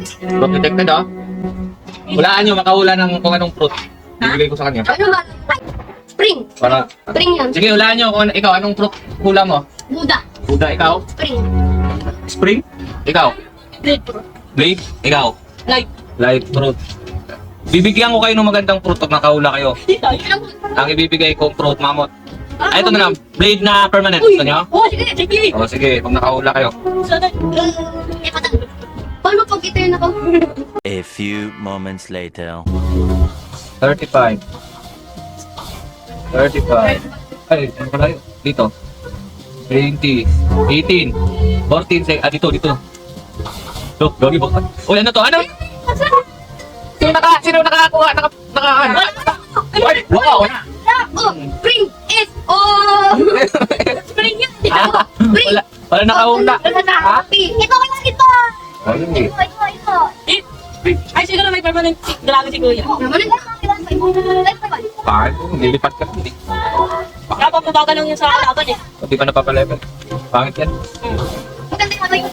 Fruit detected, oh. Hulaan nyo, makahula ng kung anong fruit. Bibigay ko sa kanya. Ano ba? Spring. Para... Spring yan. Sige, hulaan nyo kung ikaw, anong fruit hula mo? Buda. Buda, ikaw? Spring. Spring? Ikaw? Blade fruit. Blade? Ikaw? Light. Light fruit. Bibigyan ko kayo ng magandang fruit pag nakahula kayo. Ang ibibigay kong fruit, mamot. Ay, ito na lang. Blade na permanent. Gusto nyo? Oh, sige, sige. O, sige. Pag nakahula kayo. Sana. Paano pag ito yung nakahula? A few moments later. 35. 35. Ay, ano pala yun? Dito. 20. 18. 14. Dito, dito. Look, doggy box. Uy, ano to? Ano? Sino nakakuha? Nakakaan? Ay, wow! Oh, spring is oh. Spring yan. Spring. Wala nakahula. Happy. Ito. Ay, Ito. Ay, siguro may permanent grabe si Kuya. Naman ang bakit? Nilipat ka. Hindi. Dapat mabagal lang yung sa kalaban eh. Hindi pa napapalevel. Pangit yan. Maganda yung